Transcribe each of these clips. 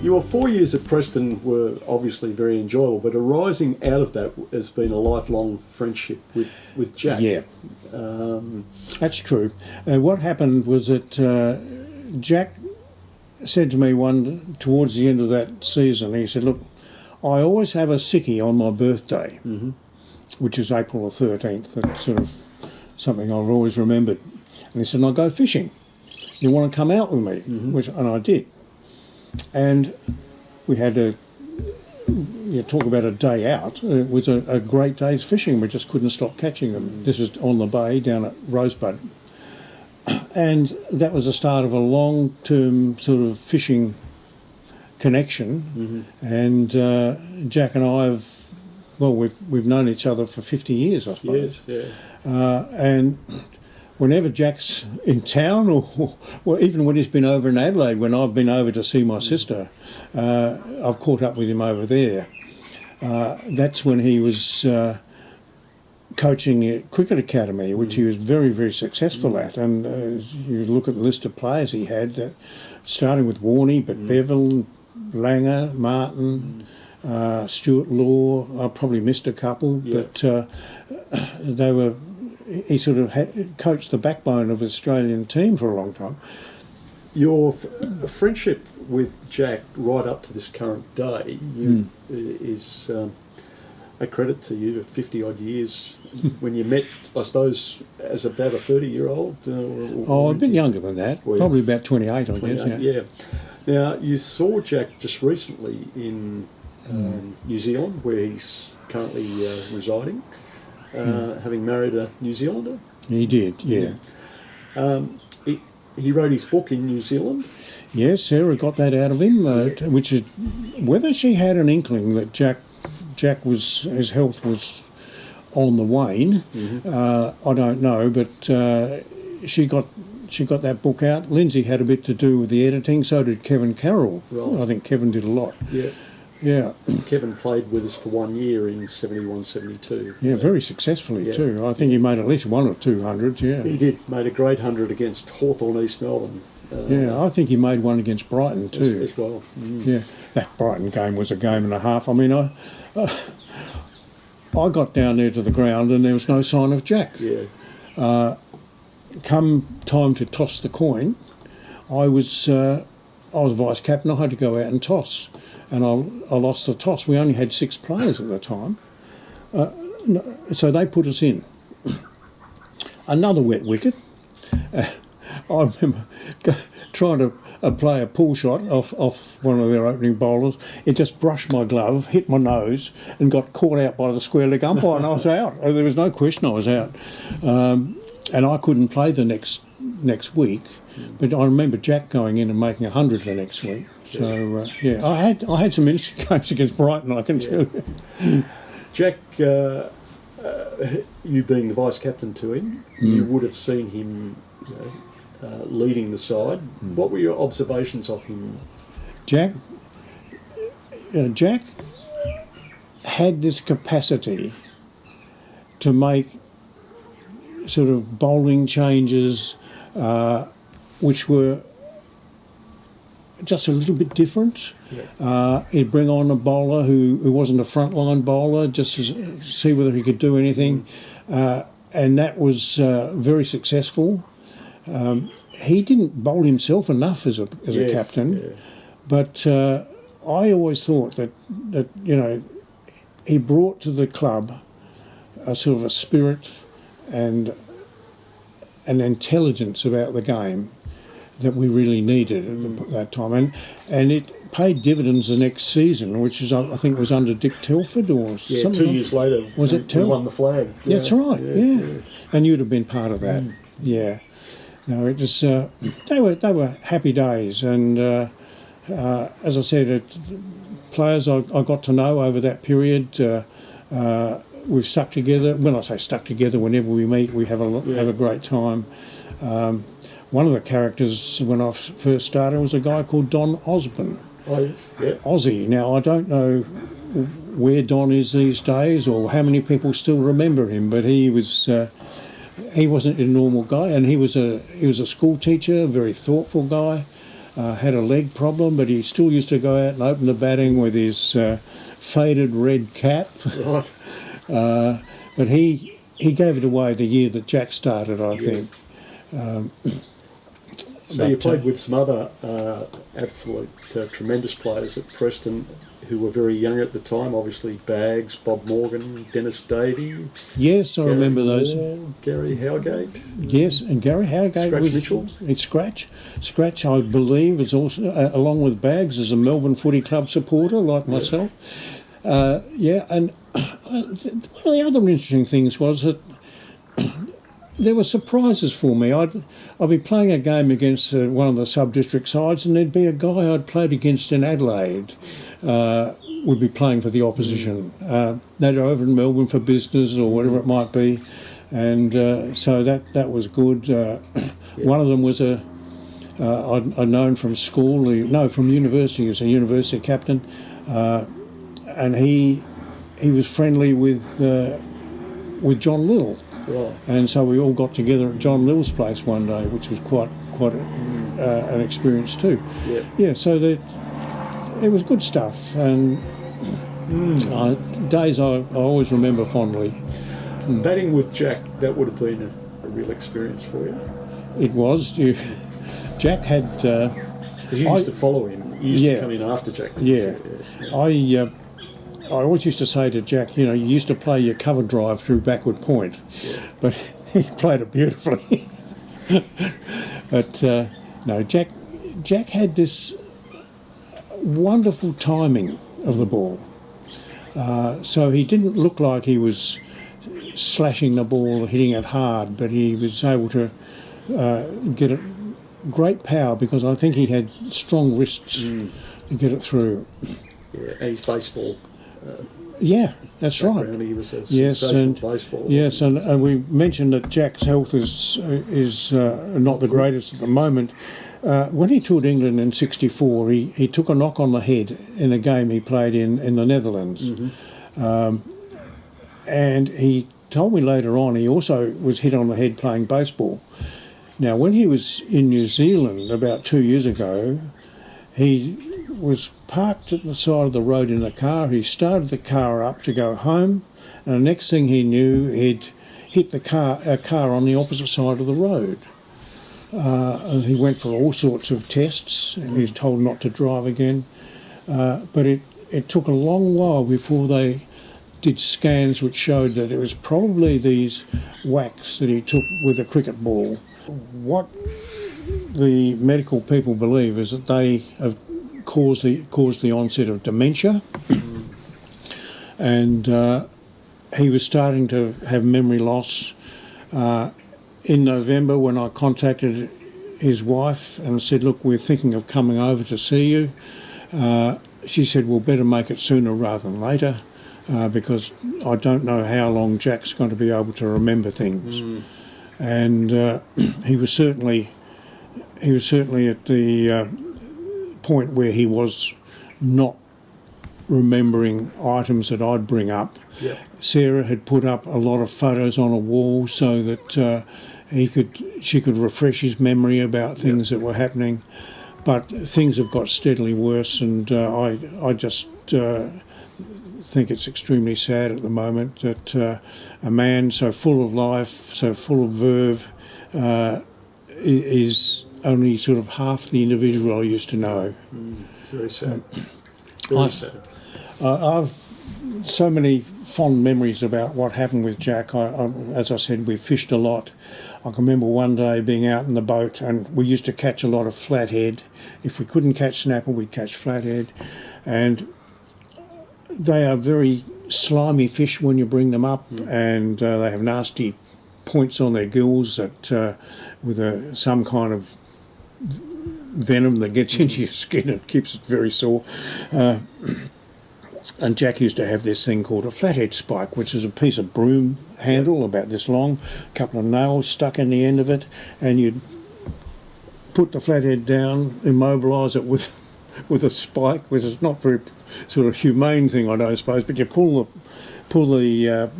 Your 4 years at Preston were obviously very enjoyable, but arising out of that has been a lifelong friendship with Jack. Yeah, that's true. What happened was that Jack said to me towards the end of that season, he said, look, I always have a sickie on my birthday, which is April the 13th. That's sort of something I've always remembered. And he said, I'll go fishing. You want to come out with me? And I did. And we had talk about a day out. It was a great day's fishing. We just couldn't stop catching them. This is on the bay down at Rosebud. And that was the start of a long-term sort of fishing connection. And Jack and I we've known each other for 50 years, I suppose. Yes, yeah. And whenever Jack's in town, or even when he's been over in Adelaide, when I've been over to see my sister, I've caught up with him over there. That's when he was coaching at Cricket Academy, which he was very, very successful at. And you look at the list of players he had, starting with Warney, but Bevan, Langer, Martin, Stuart Law. I probably missed a couple, but they were. He sort of coached the backbone of the Australian team for a long time. Your friendship with Jack right up to this current day is a credit to you. 50 odd years when you met, I suppose, as about a 30-year-old. A bit younger than that. Probably about 28, I guess. Yeah. Now you saw Jack just recently in New Zealand, where he's currently residing, having married a New Zealander. He did, yeah. He wrote his book in New Zealand. Yes, Sarah got that out of him, which is whether she had an inkling that Jack was, his health was on the wane. I don't know, but she got that book out. Lindsay had a bit to do with the editing. So did Kevin Carroll. Right. I think Kevin did a lot. Yeah. Kevin played with us for 1 year in 71, 72. Yeah, very successfully too. I think he made at least 100 or 200. Yeah, he did. Made a great 100 against Hawthorn East Melbourne. I think he made one against Brighton too. As well. Yeah, that Brighton game was a game and a half. I mean, I got down there to the ground and there was no sign of Jack. Yeah. Come time to toss the coin, I was vice captain. I had to go out and toss, and I lost the toss. We only had 6 players at the time, so they put us in. Another wet wicket. I remember trying to play a pull shot off one of their opening bowlers. It just brushed my glove, hit my nose, and got caught out by the square leg umpire, and I was out. There was no question I was out. And I couldn't play the next week, but I remember Jack going in and making 100 the next week. So I had some interesting games against Brighton, I can tell you. Jack, you being the vice captain to him, you would have seen him, leading the side. What were your observations of him? Jack had this capacity to make sort of bowling changes which were just a little bit different. He'd bring on a bowler who wasn't a frontline bowler just to see whether he could do anything, and that was very successful. He didn't bowl himself enough as a captain, but I always thought that he brought to the club a sort of a spirit and an intelligence about the game that we really needed at that time, and it paid dividends the next season, which is I think was under Dick Telford or something. 2 years later, was it Telford? We won the flag. Yeah. That's right. Yeah, and you'd have been part of that. Yeah, no, it was they were happy days, and as I said, players I got to know over that period. We've stuck together. When I say stuck together, whenever we meet, we have a great time. One of the characters when I first started was a guy called Don Osborne. Oh yes, yeah. Aussie. Now I don't know where Don is these days or how many people still remember him, but he wasn't a normal guy, and he was a school teacher, a very thoughtful guy. had a leg problem, but he still used to go out and open the batting with his faded red cap. Right. But he gave it away the year that Jack started, I think. So you played with some other absolute tremendous players at Preston who were very young at the time, obviously Baggs, Bob Morgan, Dennis Davey. Yes, I remember those. Gary Howgate. Yes, and Gary Howgate. Scratch Mitchell. It's Scratch. Scratch, I believe, is also, along with Baggs, is a Melbourne Footy Club supporter like myself. And one of the other interesting things was that there were surprises for me. I'd be playing a game against one of the sub-district sides, and there'd be a guy I'd played against in Adelaide would be playing for the opposition. They'd over in Melbourne for business or whatever it might be, and so that was good. One of them was I'd known from school, from university. He was a university captain, and he was friendly with John Lill. Right. And so we all got together at John Lill's place one day, which was quite an experience too. Yeah. So it was good stuff, and days I always remember fondly. Batting with Jack, that would have been a real experience for you. It was. Jack had. Because you used to follow him. You used to come in after Jack. Yeah. I always used to say to Jack, you used to play your cover drive through backward point, but he played it beautifully. But no, Jack had this wonderful timing of the ball. So he didn't look like he was slashing the ball, hitting it hard, but he was able to get it great power because I think he had strong wrists to get it through. Yeah, and his baseball. Yeah, that's right. He was a sensational baseball. Yes, and we mentioned that Jack's health is not the greatest at the moment. When he toured England in '64, he took a knock on the head in a game he played in the Netherlands. And he told me later on he also was hit on the head playing baseball. Now, when he was in New Zealand about 2 years ago, he was parked at the side of the road in the car. He started the car up to go home, and the next thing he knew, he'd hit a car on the opposite side of the road. And he went for all sorts of tests, and he was told not to drive again. But it took a long while before they did scans which showed that it was probably these whacks that he took with a cricket ball. What the medical people believe is that they have caused the onset of dementia, and he was starting to have memory loss. In November, when I contacted his wife and said, look, we're thinking of coming over to see you, she said, we'll better make it sooner rather than later, because I don't know how long Jack's going to be able to remember things. And he was certainly at the point where he was not remembering items that I'd bring up. Sarah had put up a lot of photos on a wall so that she could refresh his memory about things that were happening, but things have got steadily worse, and I just think it's extremely sad at the moment that a man so full of life, so full of verve, is only sort of half the individual I used to know. It's very sad. Very sad. I've so many fond memories about what happened with Jack. As I said, we fished a lot. I can remember one day being out in the boat, and we used to catch a lot of flathead. If we couldn't catch snapper, we'd catch flathead, and they are very slimy fish when you bring them up, and they have nasty points on their gills that with some kind of venom that gets into your skin and keeps it very sore. And Jack used to have this thing called a flathead spike, which is a piece of broom handle about this long, a couple of nails stuck in the end of it, and you'd put the flathead down, immobilise it with a spike, which is not very sort of humane thing, I don't suppose, but you pull the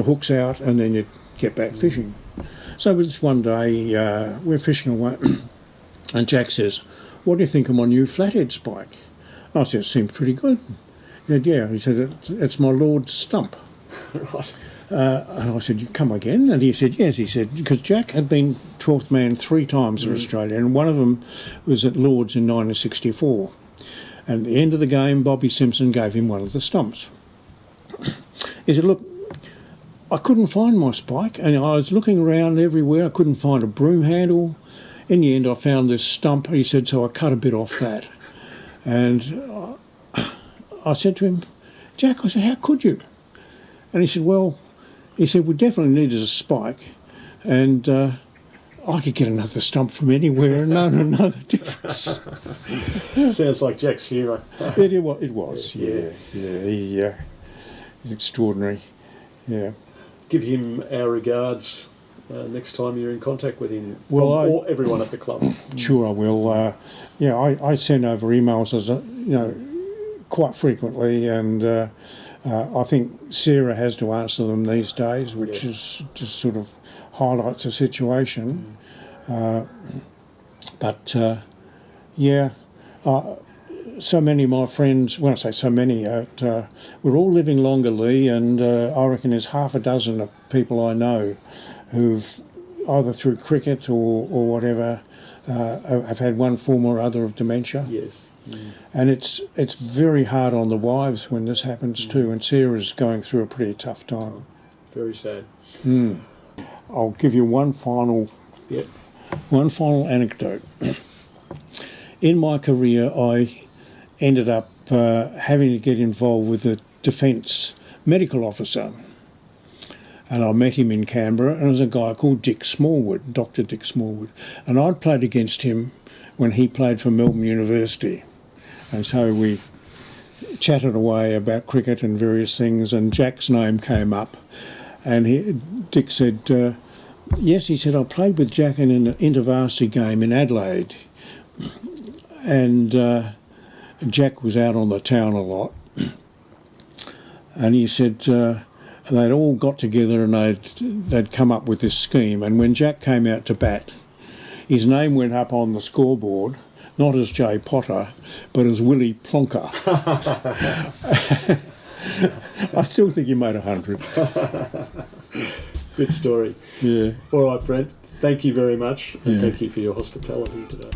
hooks out and then you get back fishing. So this one day we're fishing away And Jack says, "What do you think of my new flathead spike?" I said, "Seems pretty good." He said, "Yeah." He said, "It's my Lord's stump." Right. And I said, "You come again?" And he said, "Yes." He said, because Jack had been 12th man 3 times for Australia, and one of them was at Lord's in 1964. And at the end of the game, Bobby Simpson gave him one of the stumps. He said, "Look, I couldn't find my spike, and I was looking around everywhere. I couldn't find a broom handle. In the end, I found this stump." He said, "So I cut a bit off that." And I said to him, "Jack," I said, "how could you?" And he said, "Well," he said, "we definitely needed a spike, and I could get another stump from anywhere and know the difference." Sounds like Jack's humour. It was, yeah. He's extraordinary, yeah. Give him our regards next time you're in contact with him. Well, everyone at the club. Sure, I will. I send over emails, quite frequently, and I think Sarah has to answer them these days, which is just sort of highlights the situation. So many of my friends, when I say so many, we're all living longer, Lee, and I reckon there's half a dozen of people I know who've either through cricket or whatever have had one form or other of dementia. Yes. And it's very hard on the wives when this happens too, and Sarah's going through a pretty tough time. Very sad. I'll give you one final anecdote. In my career, I ended up having to get involved with the Defence medical officer. And I met him in Canberra, and it was a guy called Dick Smallwood, Dr. Dick Smallwood. And I'd played against him when he played for Melbourne University. And so we chatted away about cricket and various things, and Jack's name came up. And Dick said, yes, he said, I played with Jack in an inter-varsity game in Adelaide. And Jack was out on the town a lot. And he said they'd all got together and they'd come up with this scheme. And when Jack came out to bat, his name went up on the scoreboard, not as Jay Potter, but as Willie Plonker. I still think he made 100. Good story. Yeah. All right, Brent. Thank you very much, and thank you for your hospitality today.